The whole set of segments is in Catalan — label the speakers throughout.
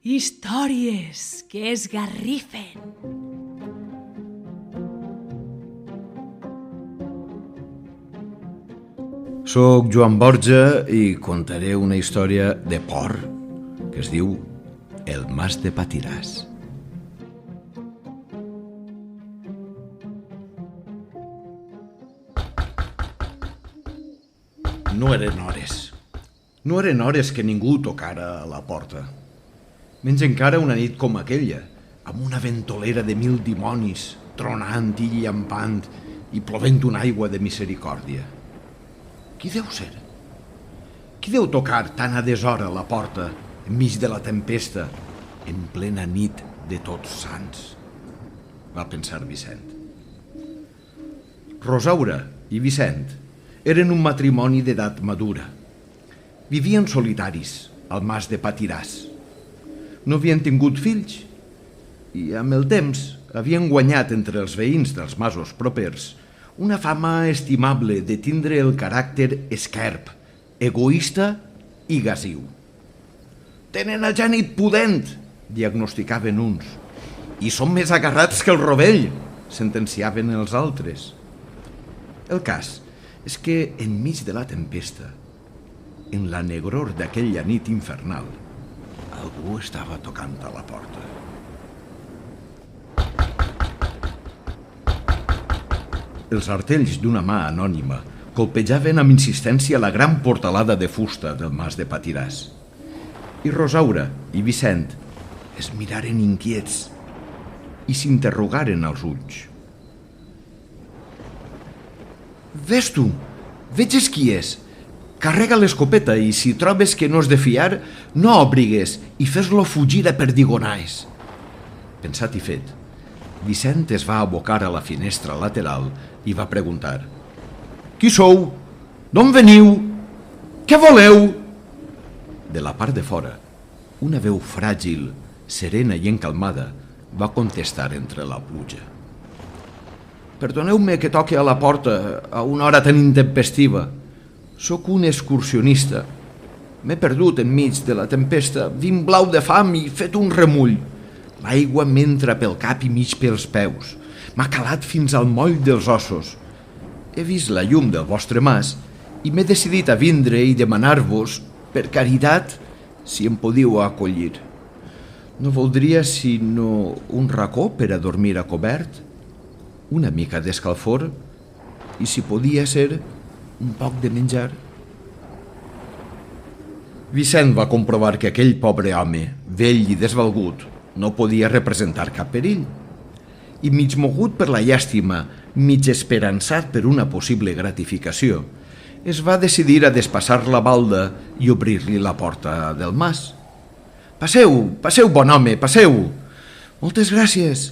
Speaker 1: Històries que esgarrifen.
Speaker 2: Soc Joan Borja i contaré una història de por que es diu El Mas de Patiràs. No eren hores que ningú tocara a la porta. Menys encara una nit com aquella, amb una ventolera de 1000 dimonis, tronant i llampant i plovent una aigua de misericòrdia. Qui deu ser? Qui deu tocar tan a deshora a la porta, enmig de la tempesta, en plena nit de Tots Sants? Va pensar Vicent. Rosaura i Vicent eren un matrimoni d'edat madura. Vivien solitaris al Mas de Patiràs. No havien tingut fills i amb el temps havien guanyat entre els veïns dels masos propers una fama estimable de tindre el caràcter esquerp, egoista i gasiu. «Tenen el geni pudent», diagnosticaven uns, «i són més agarrats que el rovell», sentenciaven els altres. El cas és que enmig de la tempesta, en la negror d'aquella nit infernal, algú estava tocant a la porta. Els artells d'una mà anònima colpejaven amb insistència la gran portalada de fusta del Mas de Patiràs. I Rosaura i Vicent es miraren inquiets i s'interrogaren als ulls. «Ves tu, veges qui és. Carrega l'escopeta i si trobes que no és de fiar, no obrigues i fes-lo fugir a perdigonaes». Pensat i fet, Vicent es va abocar a la finestra lateral i va preguntar: «Qui sou? D'on veniu? Què voleu?» De la part de fora, una veu fràgil, serena i encalmada va contestar entre la pluja: «Perdoneu-me que toque a la porta a una hora tan intempestiva. Soc un excursionista. M'he perdut enmig de la tempesta, vinc blau de fam i fet un remull. L'aigua m'entra pel cap i mig pels peus. M'ha calat fins al moll dels ossos. He vist la llum del vostre mas i m'he decidit a vindre i demanar-vos, per caritat, si em podíeu acollir. No voldria sinó un racó per a dormir a cobert, una mica d'escalfor i, si podia ser, un poc de menjar». Vicent va comprovar que aquell pobre home, vell i desvalgut, no podia representar cap perill. I mig mogut per la llàstima, mig esperançat per una possible gratificació, es va decidir a despassar la balda i obrir-li la porta del mas. «Passeu, passeu, bon home, passeu!» «Moltes gràcies!»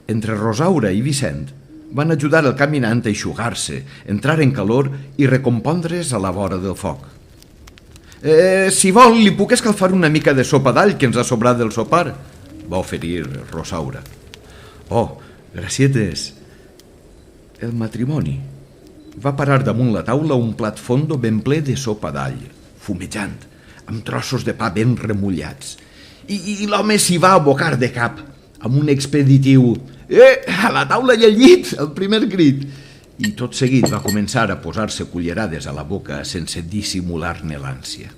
Speaker 2: Entre Rosaura i Vicent van ajudar el caminant a eixugar-se, entrar en calor i recompondre's a la vora del foc. Si vol, li puc escalfar una mica de sopa d'all que ens ha sobrat del sopar», va oferir Rosaura. «Oh, gracietes!» El matrimoni va parar damunt la taula un plat fondo ben ple de sopa d'all, fumejant, amb trossos de pa ben remullats. I l'home s'hi va abocar de cap, amb un expeditiu «A la taula i al llit!» el primer crit. I tot seguit va començar a posar-se cullerades a la boca sense dissimular-ne l'ànsia.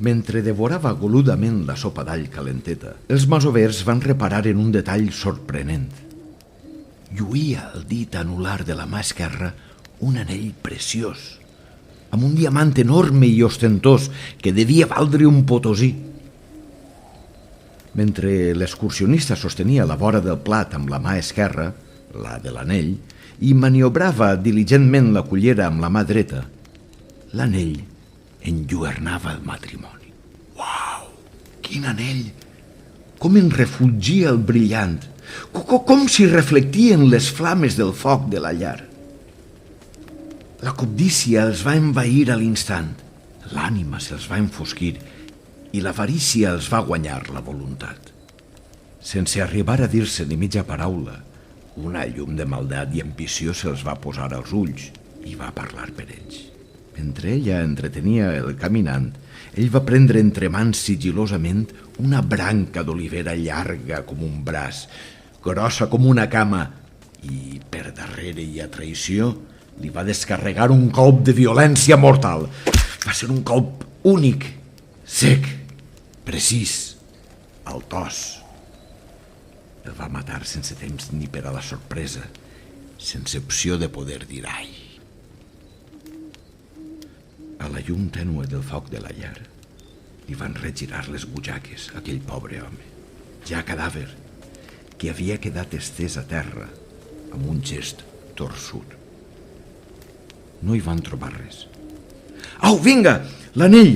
Speaker 2: Mentre devorava goludament la sopa d'all calenteta, els masovers van reparar en un detall sorprenent. Lluïa al dit anular de la mà esquerra un anell preciós, amb un diamant enorme i ostentós que devia valdre un potosí. Mentre l'excursionista sostenia la vora del plat amb la mà esquerra, la de l'anell, i maniobrava diligentment la cullera amb la mà dreta, l'anell enlluernava el matrimoni. Uau! Quin anell! Com en refugia el brillant! Com s'hi reflectien les flames del foc de la llar! La cobdícia els va envair a l'instant, l'ànima se'ls va enfosquir i l'avarícia els va guanyar la voluntat. Sense arribar a dir-se ni mitja paraula, una llum de maldat i ambició se'ls va posar als ulls i va parlar per ells. Mentre ella entretenia el caminant, ell va prendre entre mans sigilosament una branca d'olivera llarga com un braç, grossa com una cama, i per darrere i a traïció li va descarregar un colp de violència mortal. Va ser un colp únic, sec, precís, altós. El va matar sense temps ni per a la sorpresa, sense opció de poder dir ai. A la llum tènue del foc de la llar li van regirar les butxaques a aquell pobre home, ja cadàver, que havia quedat estès a terra amb un gest torsut. No hi van trobar res. Au, vinga, l'anell!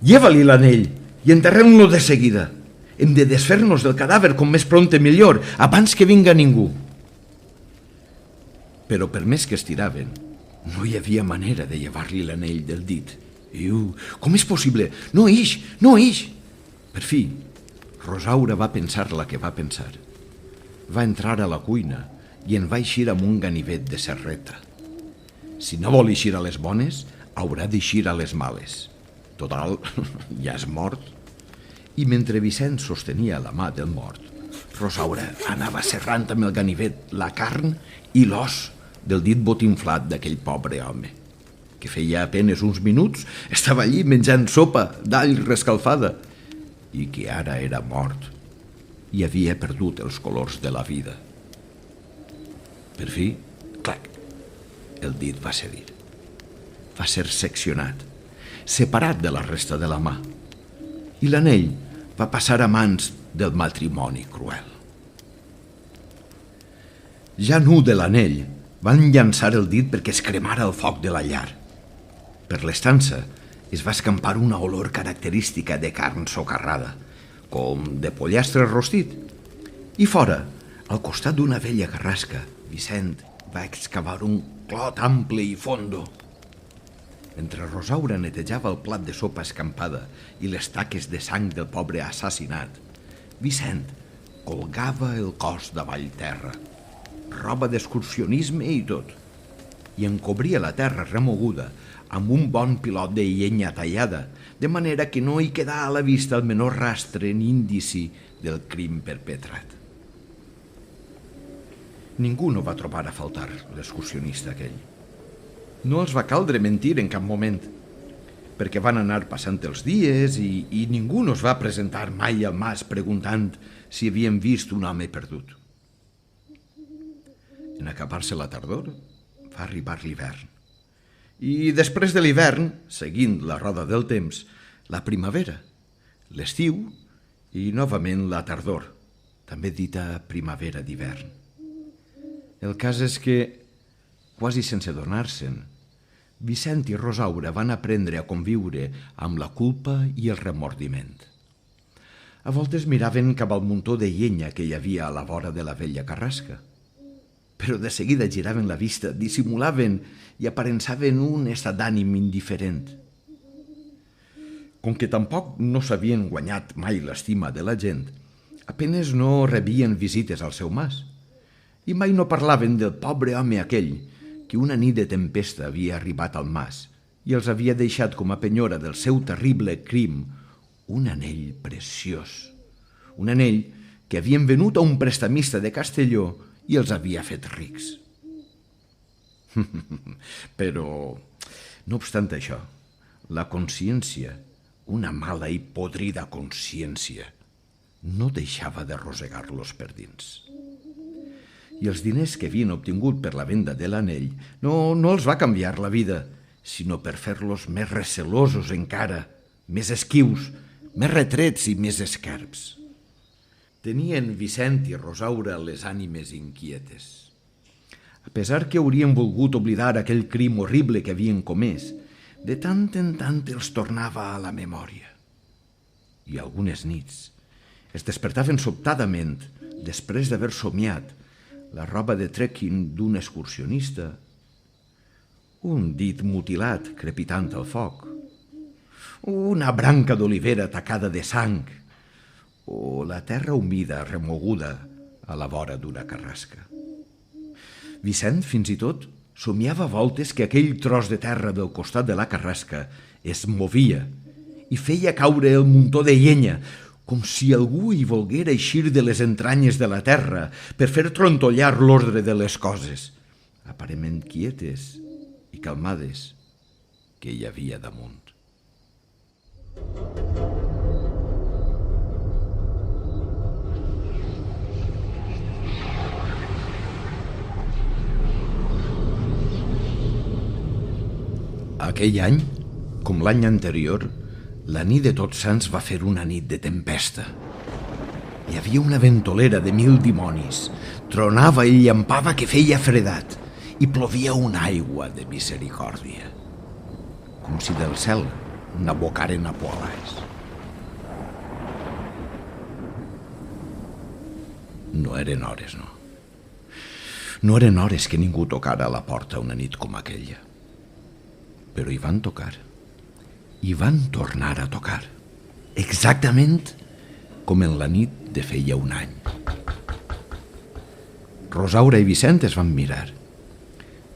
Speaker 2: Lleva-li l'anell i enterrem-lo de seguida. Hem de desfer-nos del cadàver com més prompte millor, abans que vinga ningú. Però per més que estiraven, no hi havia manera de llevar-li l'anell del dit. Com és possible? No ix, no ix! Per fi, Rosaura va pensar la que va pensar. Va entrar a la cuina i en va eixir amb un ganivet de serreta. Si no vol eixir a les bones, haurà d'eixir a les males. Total, ja és mort. I mentre Vicent sostenia la mà del mort, Rosaura anava serrant amb el ganivet la carn i l'os del dit botinflat d'aquell pobre home, que feia apenes uns minuts estava allí menjant sopa d'all rescalfada i que ara era mort i havia perdut els colors de la vida. Per fi, clac, el dit va cedir. Va ser seccionat, separat de la resta de la mà, i l'anell va passar a mans del matrimoni cruel. Ja nu de l'anell, van llançar el dit perquè es cremara el foc de la llar. Per l'estança es va escampar una olor característica de carn socarrada, com de pollastre rostit. I fora, al costat d'una vella carrasca, Vicent va excavar un clot ample i fondo. Mentre Rosaura netejava el plat de sopa escampada i les taques de sang del pobre assassinat, Vicent colgava el cos davall terra, roba d'excursionisme i tot, i encobria la terra remoguda amb un bon pilot de llenya tallada, de manera que no hi quedà a la vista el menor rastre ni indici del crim perpetrat. Ningú no va trobar a faltar l'excursionista aquell. No els va caldre mentir en cap moment, perquè van anar passant els dies i ningú no es va presentar mai al mas preguntant si havien vist un home perdut. En acabar-se la tardor, va arribar l'hivern. I després de l'hivern, seguint la roda del temps, la primavera, l'estiu i novament la tardor, també dita primavera d'hivern. El cas és que, quasi sense adonar-se'n, Vicent i Rosaura van aprendre a conviure amb la culpa i el remordiment. A voltes miraven cap al muntó de llenya que hi havia a la vora de la vella carrasca, però de seguida giraven la vista, dissimulaven i aparençaven un estat d'ànim indiferent. Com que tampoc no s'havien guanyat mai l'estima de la gent, apenes no rebien visites al seu mas, i mai no parlaven del pobre home aquell que una nit de tempesta havia arribat al mas i els havia deixat com a penyora del seu terrible crim un anell preciós, un anell que havien venut a un prestamista de Castelló i els havia fet rics. Però, no obstant això, la consciència, una mala i podrida consciència, no deixava de rosegar-los per dins. I els diners que havien obtingut per la venda de l'anell no els va canviar la vida, sinó per fer-los més recelosos encara, més esquius, més retrets i més esquerps. Tenien Vicent i Rosaura les ànimes inquietes. A pesar que haurien volgut oblidar aquell crim horrible que havien comès, de tant en tant els tornava a la memòria. I algunes nits es despertaven sobtadament després d'haver somiat la roba de trekking d'un excursionista, un dit mutilat crepitant al foc, una branca d'olivera tacada de sang, o la terra humida remoguda a la vora d'una carrasca. Vicent, fins i tot, somiava a voltes que aquell tros de terra del costat de la carrasca es movia i feia caure el muntó de llenya, com si algú hi volguera eixir de les entranyes de la terra per fer trontollar l'ordre de les coses, aparentment quietes i calmades, que hi havia damunt. Aquell any, com l'any anterior, la nit de Tots Sants va fer una nit de tempesta. Hi havia una ventolera de 1000 dimonis, tronava i llampava que feia fredat, i plovia una aigua de misericòrdia, com si del cel n'abocaren a poalars. No eren hores, no. No eren hores que ningú tocara a la porta una nit com aquella. Però hi van tocar. I van tornar a tocar. Exactament com en la nit de feia un any. Rosaura i Vicent es van mirar.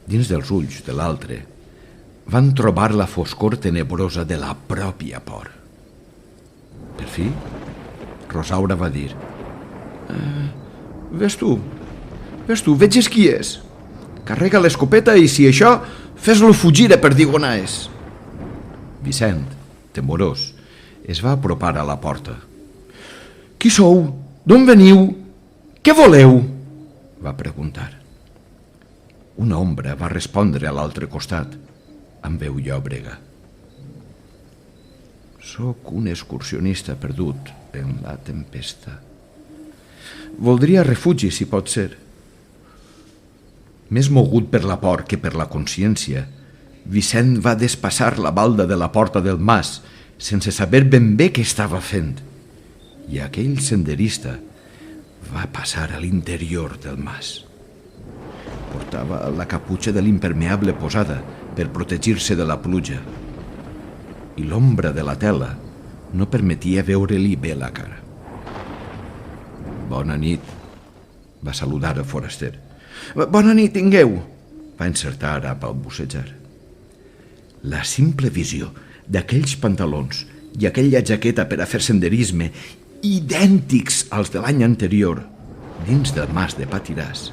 Speaker 2: Dins dels ulls de l'altre van trobar la foscor tenebrosa de la pròpia por. Per fi, Rosaura va dir: Ves tu, veges qui és. Carrega l'escopeta i, si això, fes-lo fugir a perdigonaes. Vicent, temorós, es va apropar a la porta. Qui sou? D'on veniu? Què voleu? Va preguntar. Una ombra va respondre a l'altre costat, amb veu llòbrega. Soc un excursionista perdut en la tempesta. Voldria refugi, si pot ser. Més mogut per la por que per la consciència, Vicent va despassar la balda de la porta del mas sense saber ben bé què estava fent, i aquell senderista va passar a l'interior del mas. Portava la caputxa de l'impermeable posada per protegir-se de la pluja, i l'ombra de la tela no permetia veure-li bé la cara. Bona nit, va saludar el foraster. Bona nit, tingueu, va encertar a balbucejar. La simple visió d'aquells pantalons i aquella jaqueta per a fer senderisme, idèntics als de l'any anterior, dins del mas de Patiràs,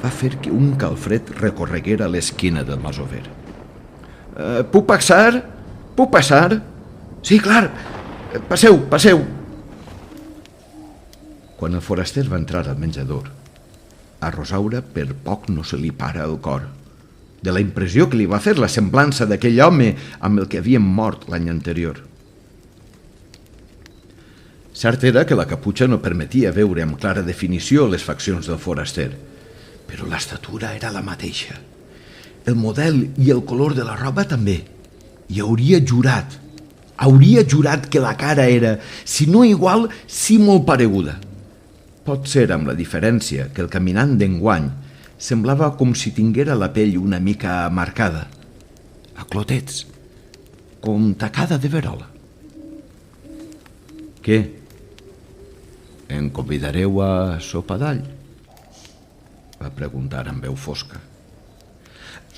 Speaker 2: va fer que un calfred recorreguera l'esquina del masover. Puc passar? Puc passar? Sí, clar. Passeu. Quan el foraster va entrar al menjador, a Rosaura per poc no se li para el cor, de la impressió que li va fer la semblança d'aquell home amb el que havien mort l'any anterior. Cert era que la caputxa no permetia veure amb clara definició les faccions del foraster, però l'estatura era la mateixa. El model i el color de la roba també. I hauria jurat que la cara era, si no igual, sí molt pareguda. Pot ser amb la diferència que el caminant d'enguany semblava com si tinguera la pell una mica marcada, a clotets, com tacada de verola. Què? Em convidareu a sopa d'all? Va preguntar amb veu fosca.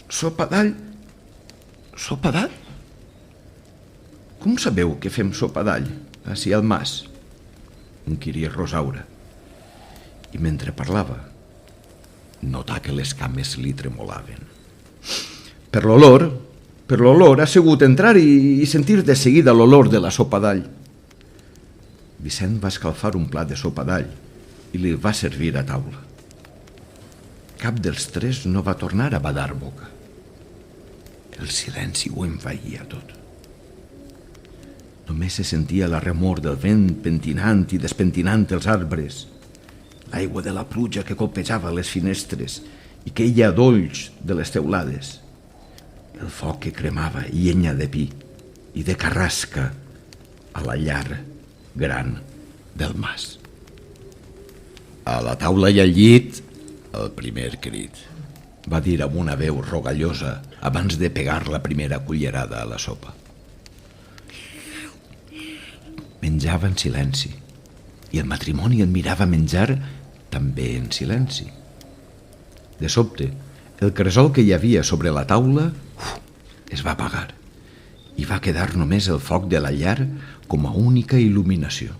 Speaker 2: Sopa d'all? Sopa d'all? Com sabeu que fem sopa d'all, ací al mas? Inquiria Rosaura. I mentre parlava, notà que les cames li tremolaven. Per l'olor ha sigut entrar i sentir de seguida l'olor de la sopa d'all. Vicent va escalfar un plat de sopa d'all i li va servir a taula. Cap dels tres no va tornar a badar boca. El silenci ho envaïa tot. Només se sentia la remor del vent pentinant i despentinant els arbres, l'aigua de la pluja que colpejava les finestres i queia dolls de les teulades, el foc que cremava llenya de pi i de carrasca a la llar gran del mas. A la taula i al llit, el primer crit, va dir amb una veu rogallosa abans de pegar la primera cullerada a la sopa. menjava en silenci i el matrimoni el mirava menjar també en silenci. De sobte, el cresol que hi havia sobre la taula es va apagar i va quedar només el foc de la llar com a única il·luminació.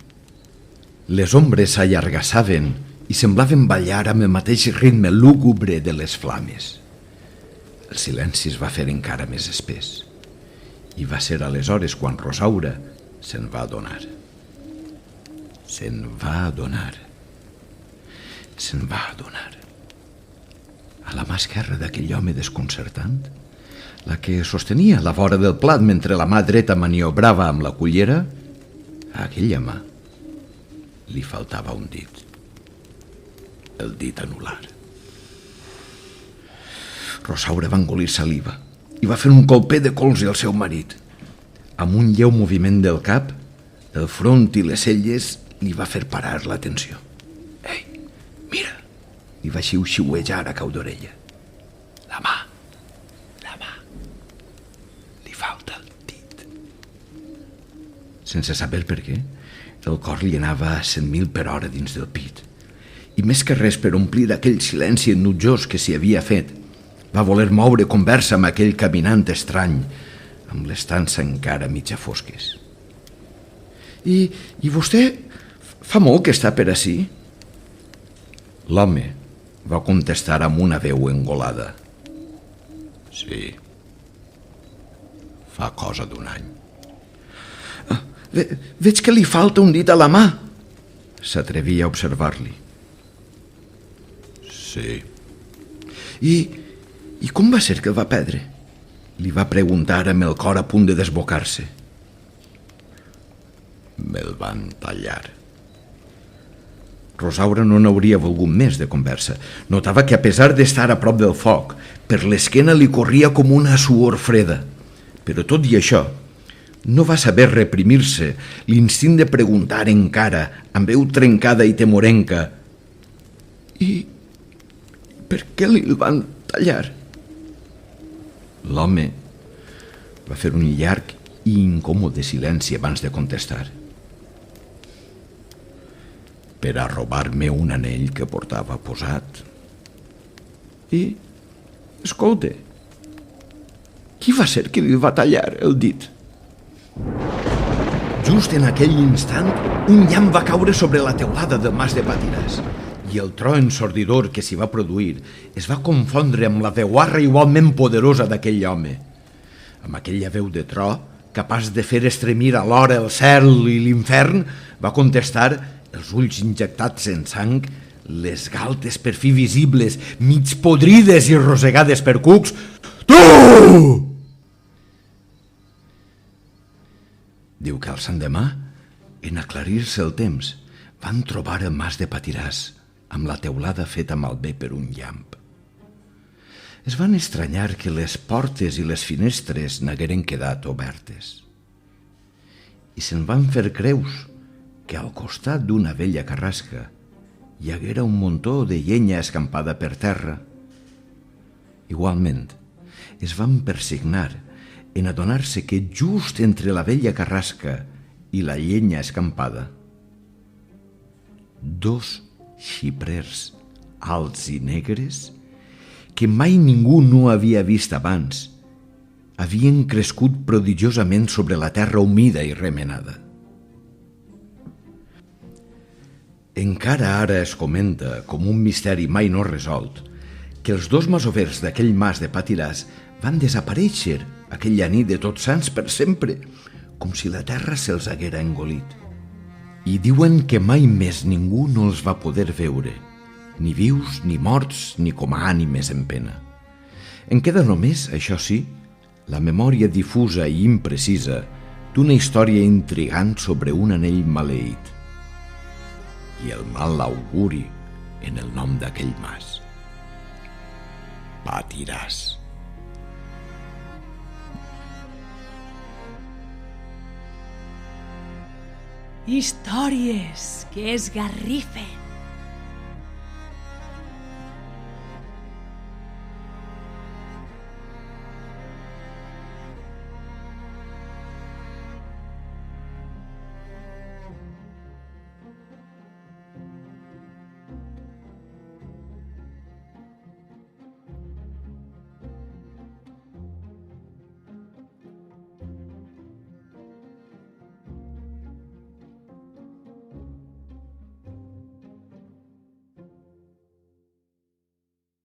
Speaker 2: Les ombres s'allargassaven i semblaven ballar amb el mateix ritme lúgubre de les flames. El silenci es va fer encara més espès i va ser aleshores quan Rosaura se'n va adonar. Se'n va adonar. A la mà esquerra d'aquell home desconcertant, la que sostenia la vora del plat mentre la mà dreta maniobrava amb la cullera, a aquella mà li faltava un dit. El dit anular. Rosaura va engolir saliva i va fer un colpet de colze al seu marit. Amb un lleu moviment del cap, el front i les celles li va fer parar l'atenció. «Ei, mira!» li va xiu-xiuejar a cau d'orella. La mà. Li falta el dit. Sense saber per què, el cor li anava a 100.000 per hora dins del pit. I més que res per omplir aquell silenci enutjós que s'hi havia fet, va voler moure conversa amb aquell caminant estrany, amb l'estança encara mitja fosques. I vostè fa molt que està per ací? L'home va contestar amb una veu engolada. Sí, fa cosa d'un any. Veig que li falta un dit a la mà. S'atrevia a observar-li. Sí. I com va ser que el va perdre? Li va preguntar amb el cor a punt de desbocar-se. Me'l van tallar. Rosaura no n'hauria volgut més de conversa. Notava que a pesar d'estar a prop del foc, per l'esquena li corria com una suor freda. Però tot i això, no va saber reprimir-se l'instint de preguntar encara, amb veu trencada i temorenca, «I per què li el van tallar?» L'home va fer un llarg i incòmode silenci abans de contestar. Per a robar-me un anell que portava posat. I, escolta, qui va ser que li va tallar el dit? Just en aquell instant, un llamp va caure sobre la teulada del mas de Patiràs i el tro ensordidor que s'hi va produir es va confondre amb la veuarra igualment poderosa d'aquell home. Amb aquella veu de tro, capaç de fer estremir alhora el cel i l'infern, va contestar, els ulls injectats en sang, les galtes per fi visibles, mig podrides i rosegades per cucs. Tu! Diu que al sant demà, en aclarir-se el temps, van trobar el mas de Patiràs, amb la teulada feta malbé per un llamp. Es van estranyar que les portes i les finestres n'hagueren quedat obertes. I se'n van fer creus que al costat d'una vella carrasca hi haguera un muntó de llenya escampada per terra. Igualment, es van persignar en adonar-se que just entre la vella carrasca i la llenya escampada, dos xiprers alts i negres que mai ningú no havia vist abans havien crescut prodigiosament sobre la terra humida i remenada. Encara ara es comenta, com un misteri mai no resolt, que els dos masovers d'aquell mas de Patiràs van desaparèixer aquella nit de Tots Sants per sempre, com si la terra se'ls haguera engolit. I diuen que mai més ningú no els va poder veure, ni vius, ni morts, ni com a ànimes en pena. En queda només, això sí, la memòria difusa i imprecisa d'una història intrigant sobre un anell maleït i el mal auguri en el nom d'aquell mas. Patiràs.
Speaker 1: Històries que esgarrifen.